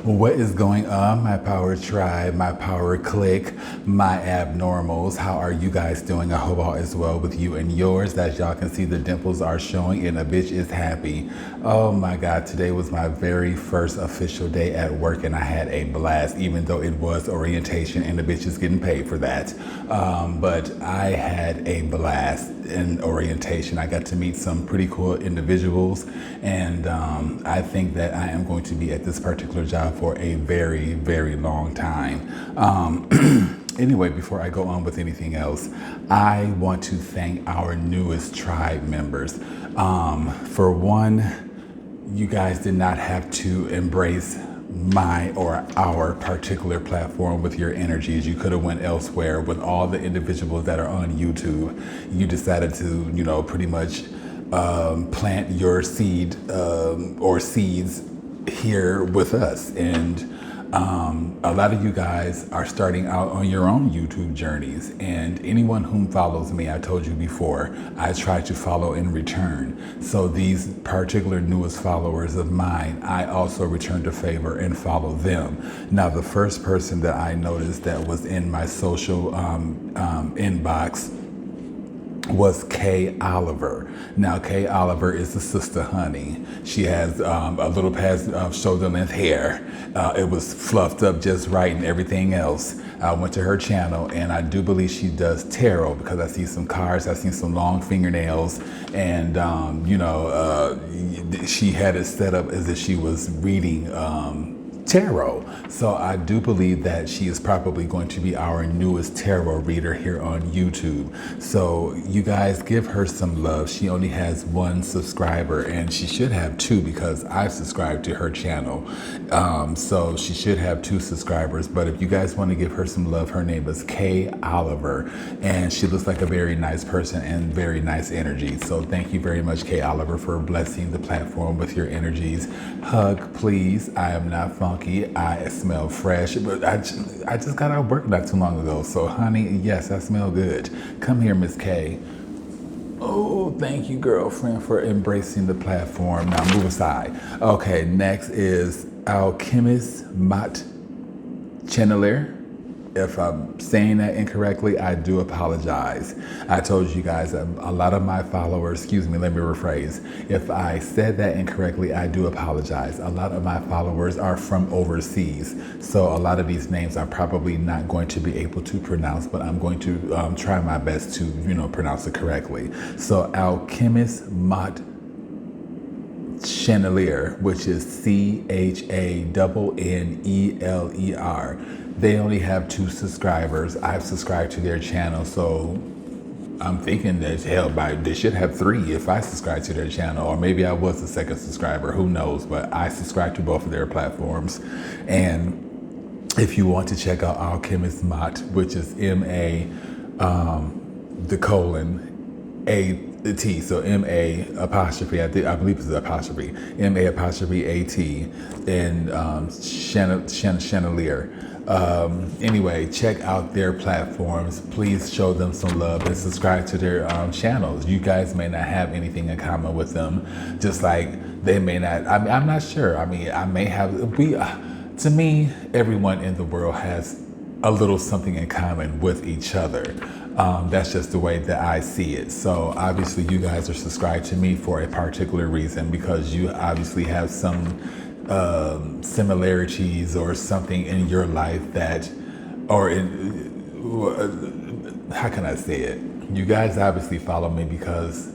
What is going on, my power tribe, my power clique, my abnormals? How are you guys doing? I hope all is well with you and yours. As y'all can see, the dimples are showing and a bitch is happy. Oh my God, today was my very first official day at work and I had a blast, even though it was orientation and the bitch is getting paid for that. But I had a blast in orientation. I got to meet some pretty cool individuals, and I think that I am going to be at this particular job for a very, very long time. Anyway, before I go on with anything else, I want to thank our newest tribe members. For one, you guys did not have to embrace my or our particular platform with your energies. You could have went elsewhere. With all the individuals that are on YouTube, you decided to, pretty much plant your seed or seeds here with us. And a lot of you guys are starting out on your own YouTube journeys, and anyone whom follows me, I told you before, I try to follow in return. So these particular newest followers of mine, I also return the favor and follow them. Now, the first person that I noticed that was in my social inbox was Kay Oliver. Now, Kay Oliver is the sister honey. She has a little past shoulder length hair. It was fluffed up just right and everything else. I went to her channel and I do believe she does tarot, because I see some cards, I see some long fingernails, and she had it set up as if she was reading tarot. So I do believe that she is probably going to be our newest tarot reader here on YouTube. So you guys give her some love. She only has one subscriber, and she should have two because I've subscribed to her channel. So she should have two subscribers. But if you guys want to give her some love, her name is Kay Oliver, and she looks like a very nice person and very nice energy. So thank you very much, Kay Oliver, for blessing the platform with your energies. Hug, please. I am not funky. I smell fresh, but I just got out of work not too long ago. So honey, yes, I smell good. Come here, Miss K. Oh, thank you, girlfriend, for embracing the platform. Now move aside. Okay, next is Alchemist Mat Channeler. If I'm saying that incorrectly, I do apologize. I told you guys a lot of my followers, let me rephrase. If I said that incorrectly, I do apologize. A lot of my followers are from overseas. So a lot of these names I'm probably not going to be able to pronounce, but I'm going to try my best to, pronounce it correctly. So Alchemist Mat Chandelier, which is CHANNELER. They only have 2 subscribers. I've subscribed to their channel, so I'm thinking that they should have 3 if I subscribe to their channel, or maybe I was the second subscriber, who knows, but I subscribe to both of their platforms. And if you want to check out Alchemist Mat, which is M-A, the colon, A-T, so M-A apostrophe, I believe it's apostrophe, M-A apostrophe A-T, and Chandelier. Anyway, check out their platforms. Please show them some love and subscribe to their channels. You guys may not have anything in common with them, just like they may not. I'm not sure. I may have. To me, everyone in the world has a little something in common with each other. That's just the way that I see it. So obviously you guys are subscribed to me for a particular reason, because you obviously have some similarities or something in your life that, or in, how can I say it? You guys obviously follow me because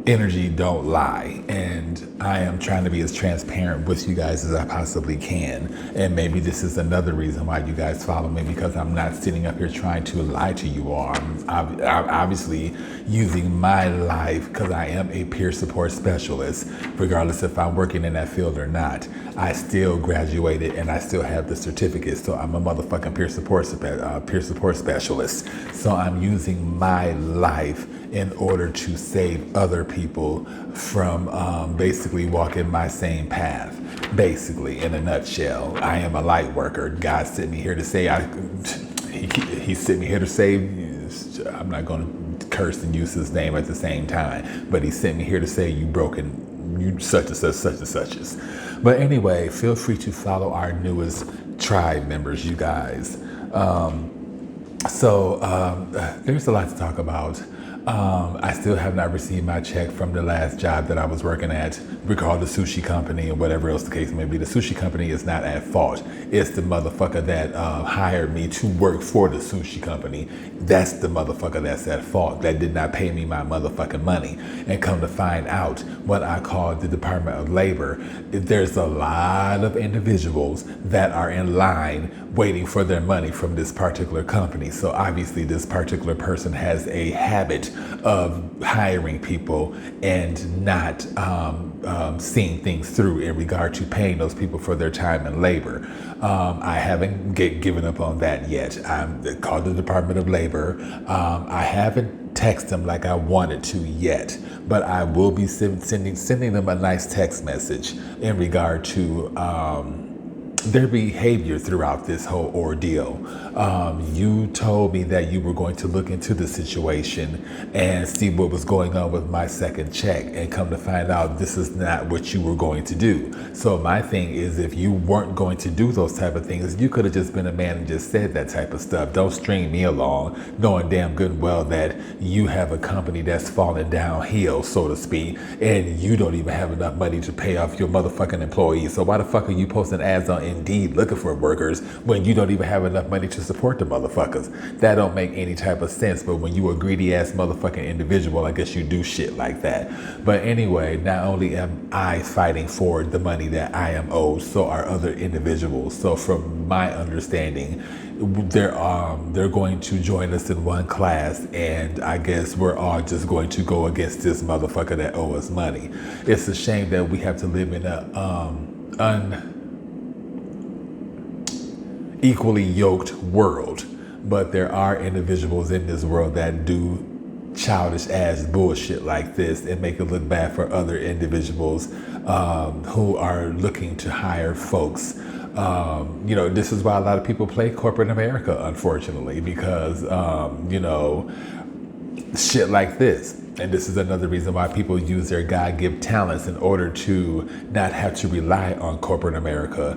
energy don't lie, and I am trying to be as transparent with you guys as I possibly can. And maybe this is another reason why you guys follow me, because I'm not sitting up here trying to lie to you all. I'm obviously using my life, because I am a peer support specialist. Regardless if I'm working in that field or not, I still graduated and I still have the certificate. So I'm a motherfucking peer support specialist. So I'm using my life in order to save other people from basically walking my same path. Basically, in a nutshell, I am a light worker. God sent me here to say, he sent me here to save. I'm not going to curse and use his name at the same time, but he sent me here to say, you broken you such and such and suches. But anyway, feel free to follow our newest tribe members, you guys. There's a lot to talk about. I still have not received my check from the last job that I was working at. We call the sushi company and whatever else the case may be. The sushi company is not at fault. It's the motherfucker that hired me to work for the sushi company. That's the motherfucker that's at fault. That did not pay me my motherfucking money. And come to find out, what I call the Department of Labor, there's a lot of individuals that are in line waiting for their money from this particular company. So obviously this particular person has a habit of hiring people and not seeing things through in regard to paying those people for their time and labor. I haven't given up on that yet. I'm called the Department of Labor. I haven't texted them like I wanted to yet, but I will be sending them a nice text message in regard to their behavior throughout this whole ordeal. You told me that you were going to look into the situation and see what was going on with my second check, and come to find out this is not what you were going to do. So my thing is, if you weren't going to do those type of things, you could have just been a man and just said that type of stuff. Don't string me along, knowing damn good and well that you have a company that's falling downhill, so to speak, and you don't even have enough money to pay off your motherfucking employees. So why the fuck are you posting ads on Indeed looking for workers when you don't even have enough money to support the motherfuckers? That don't make any type of sense. But when you a greedy ass motherfucking individual, I guess you do shit like that. But anyway, not only am I fighting for the money that I am owed, so are other individuals. So from my understanding, they're going to join us in one class, and I guess we're all just going to go against this motherfucker that owe us money. It's a shame that we have to live in a equally yoked world, but there are individuals in this world that do childish ass bullshit like this and make it look bad for other individuals who are looking to hire folks. This is why a lot of people play corporate America, unfortunately, because shit like this. And this is another reason why people use their God-given talents in order to not have to rely on corporate America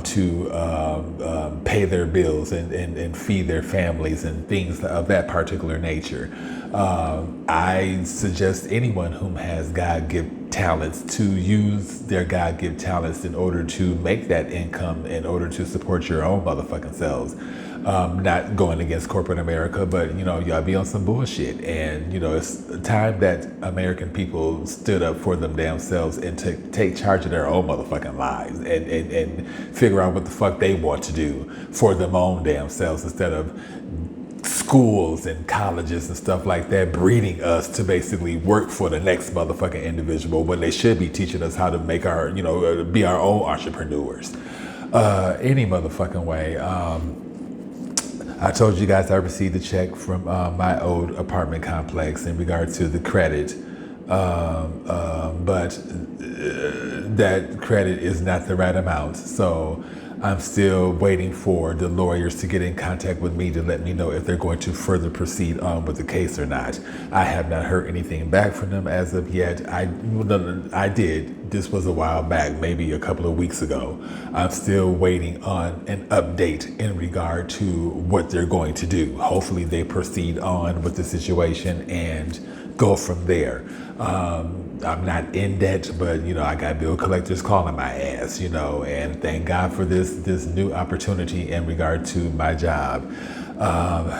to pay their bills and feed their families and things of that particular nature. I suggest anyone who has God-given talents to use their God-given talents in order to make that income, in order to support your own motherfucking selves. Not going against corporate America, but y'all be on some bullshit. And it's time that American people stood up for them damn selves and to take charge of their own motherfucking lives and figure out what the fuck they want to do for them own damn selves, instead of schools and colleges and stuff like that breeding us to basically work for the next motherfucking individual, when they should be teaching us how to make our be our own entrepreneurs. Any motherfucking way. I told you guys I received a check from my old apartment complex in regard to the credit, but that credit is not the right amount. So I'm still waiting for the lawyers to get in contact with me to let me know if they're going to further proceed on with the case or not. I have not heard anything back from them as of yet. I did. This was a while back, maybe a couple of weeks ago. I'm still waiting on an update in regard to what they're going to do. Hopefully they proceed on with the situation and go from there. I'm not in debt, but I got bill collectors calling my ass, and thank God for this new opportunity in regard to my job.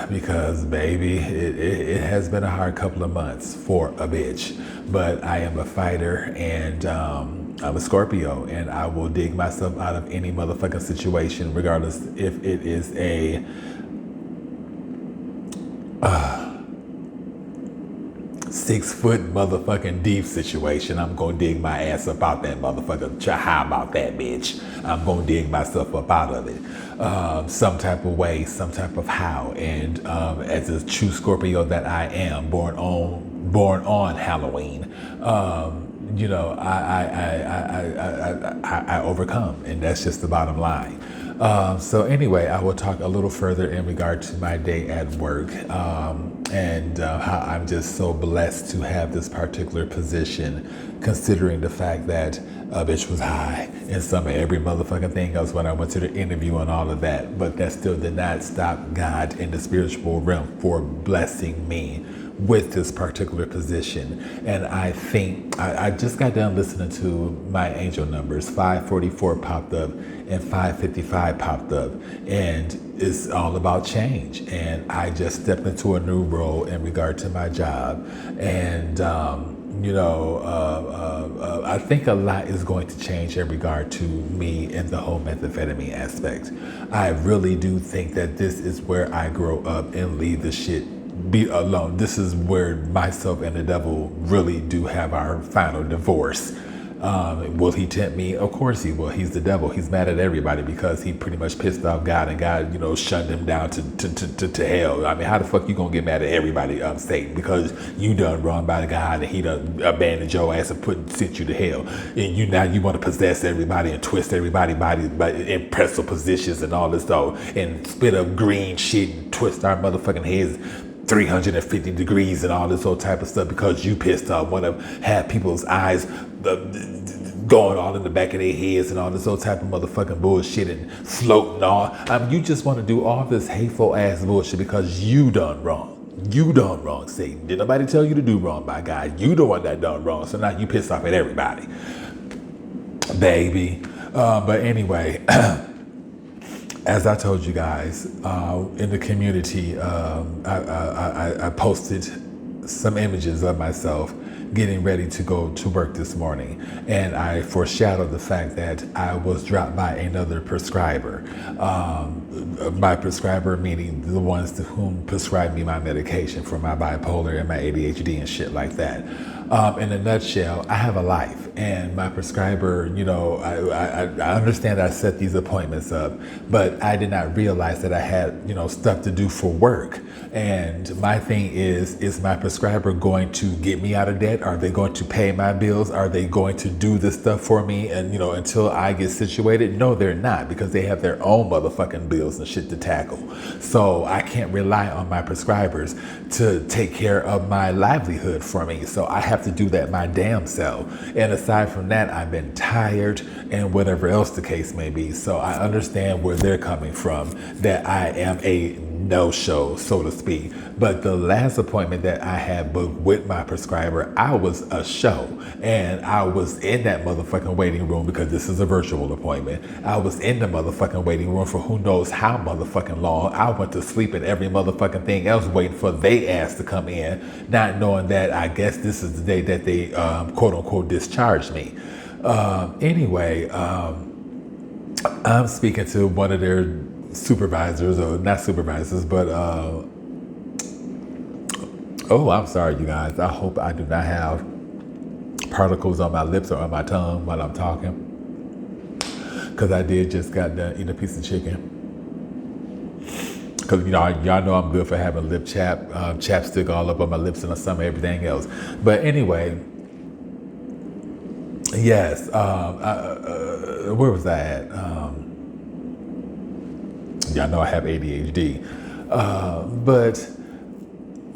Because baby, it has been a hard couple of months for a bitch, but I am a fighter, and I'm a Scorpio, and I will dig myself out of any motherfucking situation, regardless if it is a 6 foot motherfucking deep situation. I'm gonna dig my ass up out that motherfucker. How about that, bitch? I'm gonna dig myself up out of it. Some type of way, some type of how. And as a true Scorpio that I am, born on Halloween, I overcome, and that's just the bottom line. So anyway, I will talk a little further in regard to my day at work, and how I'm just so blessed to have this particular position, considering the fact that a bitch was high and some of every motherfucking thing else when I went to the interview and all of that. But that still did not stop God in the spiritual realm for blessing me with this particular position. And I think I just got done listening to my angel numbers. 544 popped up and 555 popped up, and it's all about change. And I just stepped into a new role in regard to my job, and I think a lot is going to change in regard to me and the whole methamphetamine aspect. I really do think that this is where I grow up and leave the shit be alone. This is where myself and the devil really do have our final divorce. Will he tempt me? Of course he will. He's the devil. He's mad at everybody because he pretty much pissed off God, and God, shunned him down to hell. I mean, how the fuck you gonna get mad at everybody, Satan, because you done wrong by God and he done abandoned your ass and sent you to hell, and you want to possess everybody and twist everybody's body in pretzel positions and all this stuff and spit up green shit and twist our motherfucking heads 350 degrees and all this old type of stuff because you pissed off, want to have people's eyes going all in the back of their heads and all this old type of motherfucking bullshit and floating all. You just want to do all this hateful ass bullshit because you done wrong. You done wrong, Satan. Did nobody tell you to do wrong by God? You the one that done wrong. So now you pissed off at everybody, baby. But anyway, as I told you guys, in the community, I posted some images of myself getting ready to go to work this morning. And I foreshadowed the fact that I was dropped by another prescriber. My prescriber meaning the ones to whom prescribe me my medication for my bipolar and my ADHD and shit like that. In a nutshell, I have a life, and my prescriber, I understand I set these appointments up, but I did not realize that I had, stuff to do for work. And my thing is my prescriber going to get me out of debt? Are they going to pay my bills? Are they going to do this stuff for me? And, until I get situated? No, they're not, because they have their own motherfucking bills and shit to tackle. So I can't rely on my prescribers to take care of my livelihood for me. So I have to do that my damn self. And aside from that, I've been tired and whatever else the case may be. So I understand where they're coming from, that I am a no-show, so to speak. But the last appointment that I had booked with my prescriber, I was a show. And I was in that motherfucking waiting room, because this is a virtual appointment. I was in the motherfucking waiting room for who knows how motherfucking long. I went to sleep and every motherfucking thing else waiting for they ass to come in, not knowing that I guess this is the day that they quote unquote discharged me. Anyway, I'm speaking to one of their supervisors, or not supervisors, but I'm sorry, you guys. I hope I do not have particles on my lips or on my tongue while I'm talking, because I did just got done eating a piece of chicken. Because y'all know I'm good for having lip chapstick all up on my lips and some everything else. But anyway, yes. Where was I at? Y'all know I have ADHD, but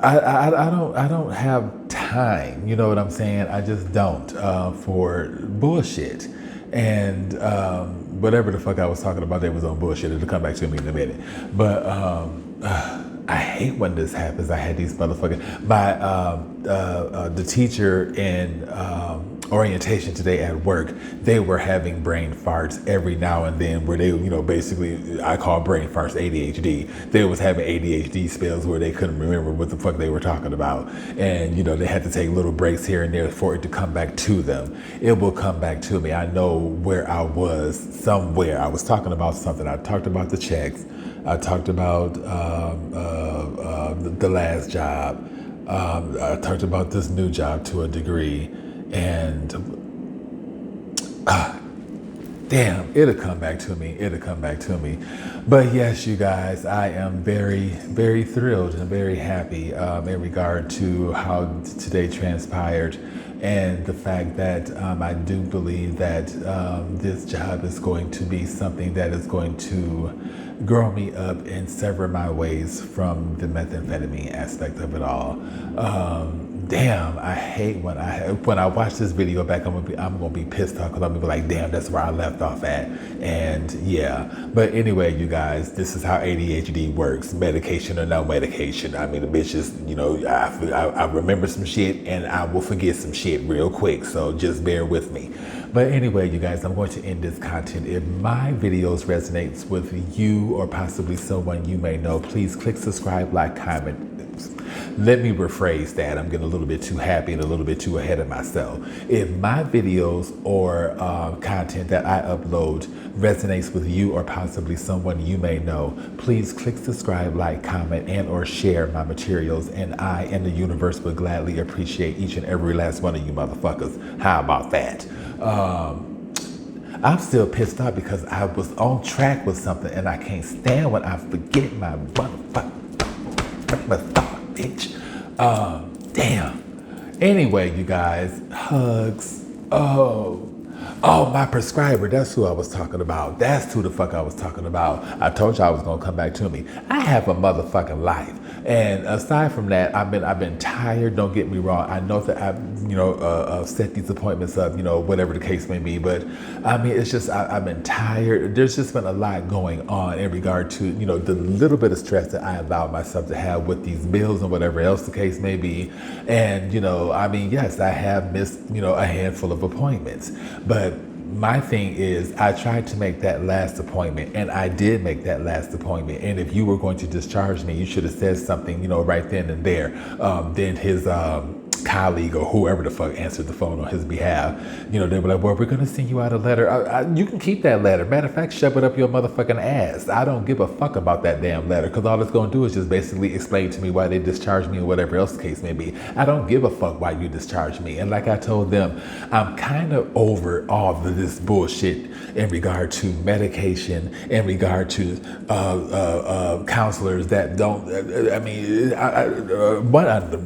I don't have time. You know what I'm saying? I just don't for bullshit. And whatever the fuck I was talking about, they was on bullshit. It'll come back to me in a minute. But I hate when this happens. I had these motherfuckers. The teacher in orientation today at work, they were having brain farts every now and then, where they, basically, I call brain farts ADHD. They was having ADHD spells where they couldn't remember what the fuck they were talking about. And, they had to take little breaks here and there for it to come back to them. It will come back to me. I know where I was somewhere. I was talking about something. I talked about the checks. I talked about the last job. I talked about this new job to a degree. And damn, it'll come back to me. But yes, you guys, I am very, very thrilled and very happy in regard to how today transpired. and the fact that I do believe that this job is going to be something that is going to grow me up and sever my ways from the methamphetamine aspect of it all. Damn, I hate when I watch this video back. I'm gonna be pissed off because I'm gonna be like, damn, that's where I left off at. And yeah, but anyway, you guys, this is how ADHD works: medication or no medication. I mean, the bitch is, you know, I remember some shit and I will forget some shit real quick. So just bear with me. But anyway, you guys, I'm going to end this content. If my videos resonates with you or possibly someone you may know, please click subscribe, like, comment. Let me rephrase that. I'm getting a little bit too happy and a little bit too ahead of myself. If my videos or content that I upload resonates with you or possibly someone you may know, please click subscribe, like, comment, and or share my materials. And I and the universe would gladly appreciate each and every last one of you motherfuckers. How about that? I'm still pissed off because I was on track with something and I can't stand when I forget my motherfucker, bitch. Damn. Anyway, you guys, hugs. Oh, my prescriber. That's who I was talking about. That's who the fuck I was talking about. I told you I was gonna come back to me. I have a motherfucking life, and aside from that, I've been tired. Don't get me wrong. I know that I've set these appointments up, whatever the case may be. But I mean, it's just I've been tired. There's just been a lot going on in regard to the little bit of stress that I allowed myself to have with these bills and whatever else the case may be. And I mean, yes, I have missed a handful of appointments, but my thing is, I tried to make that last appointment, and I did make that last appointment. And if you were going to discharge me, you should have said something, right then and there. Then his colleague or whoever the fuck answered the phone on his behalf, they were like, well, we're going to send you out a letter. You can keep that letter. Matter of fact, shove it up your motherfucking ass. I don't give a fuck about that damn letter, because all it's going to do is just basically explain to me why they discharged me or whatever else the case may be. I don't give a fuck why you discharged me. And like I told them, I'm kind of over all of this bullshit in regard to medication, in regard to counselors that don't,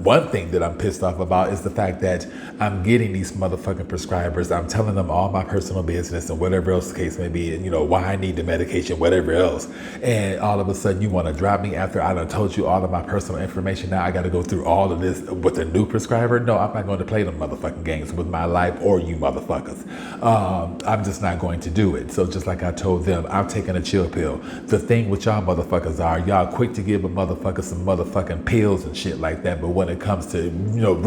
one thing that I'm pissed off about is the fact that I'm getting these motherfucking prescribers. I'm telling them all my personal business and whatever else the case may be, and why I need the medication, whatever else. And all of a sudden you want to drop me after I done told you all of my personal information. Now I got to go through all of this with a new prescriber? No, I'm not going to play them motherfucking games with my life or you motherfuckers. I'm just not going to do it. So just like I told them, I'm taking a chill pill. The thing with y'all motherfuckers are, y'all quick to give a motherfucker some motherfucking pills and shit like that. But when it comes to,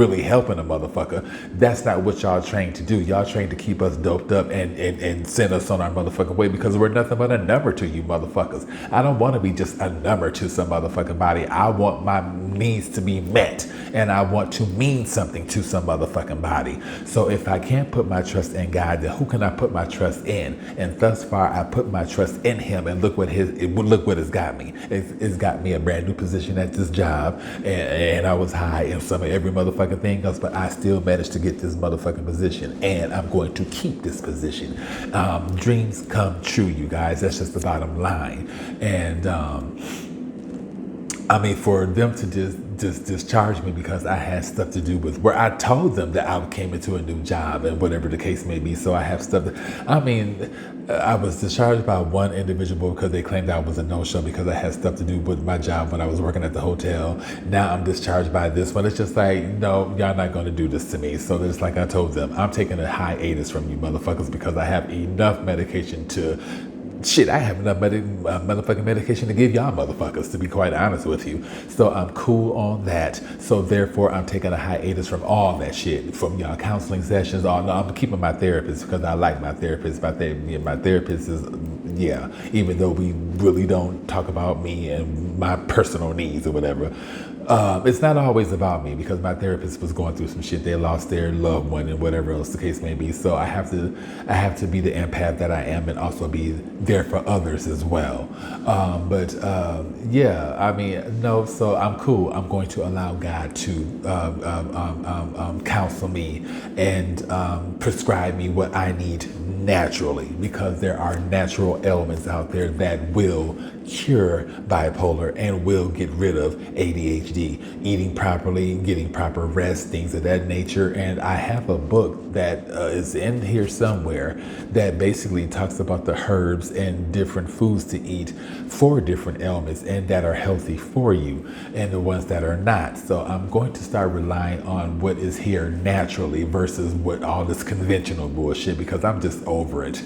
really helping a motherfucker, that's not what y'all trained to do. Y'all trained to keep us doped up and send us on our motherfucking way, because we're nothing but a number to you motherfuckers. I don't want to be just a number to some motherfucking body. I want my needs to be met, and I want to mean something to some motherfucking body. So if I can't put my trust in God, then who can I put my trust in? And thus far, I put my trust in Him, and look what it's got me. It's got me a brand new position at this job, and I was high in some of every motherfucking thing else, but I still managed to get this motherfucking position, and I'm going to keep this position. Dreams come true, you guys. That's just the bottom line. And for them to just discharge me because I had stuff to do with where I told them that I came into a new job and whatever the case may be. So I have stuff I was discharged by one individual because they claimed I was a no-show because I had stuff to do with my job when I was working at the hotel. Now I'm discharged by this one. It's just like, no, y'all not going to do this to me. So it's like I told them, I'm taking a hiatus from you motherfuckers because I have enough medication to shit, I have enough motherfucking medication to give y'all motherfuckers, to be quite honest with you. So I'm cool on that. So therefore, I'm taking a hiatus from all that shit, from y'all counseling sessions. No, I'm keeping my therapist because I like my therapist. My therapist is, even though we really don't talk about me and my personal needs or whatever. It's not always about me, because my therapist was going through some shit. They lost their loved one and whatever else the case may be. So I have to be the empath that I am, and also be there for others as well. So I'm cool. I'm going to allow God to counsel me and prescribe me what I need naturally, because there are natural elements out there that will cure bipolar and will get rid of ADHD, eating properly, getting proper rest, things of that nature. And I have a book that is in here somewhere that basically talks about the herbs and different foods to eat for different ailments and that are healthy for you and the ones that are not. So I'm going to start relying on what is here naturally versus what all this conventional bullshit, because I'm just over it.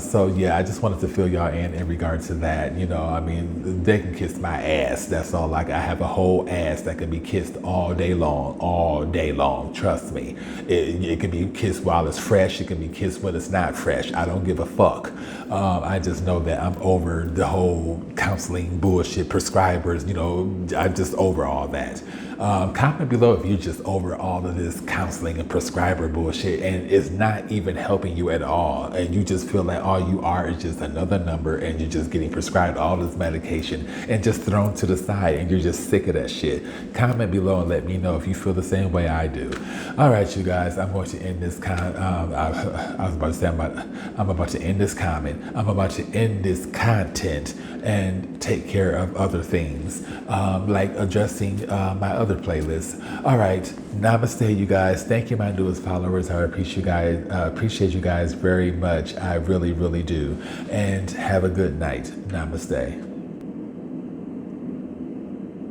So yeah, I just wanted to fill y'all in regard to that. You know, I mean, they can kiss my ass. That's all. Like, I have a whole ass that can be kissed all day long. Trust me. It can be kissed while it's fresh. It can be kissed when it's not fresh. I don't give a fuck. I just know that I'm over the whole counseling bullshit, prescribers, you know, I'm just over all that. Comment below if you're just over all of this counseling and prescriber bullshit and it's not even helping you at all, and you just feel like all you are is just another number and you're just getting prescribed all this medication and just thrown to the side and you're just sick of that shit. Comment below and let me know if you feel the same way I do. All right, you guys, I'm going to end this I was about to say I'm about to end this comment. I'm about to end this content and take care of other things, like addressing my other playlists. All right, namaste, you guys. Thank you, my newest followers. I appreciate you guys very much. I really, really do. And have a good night. Namaste.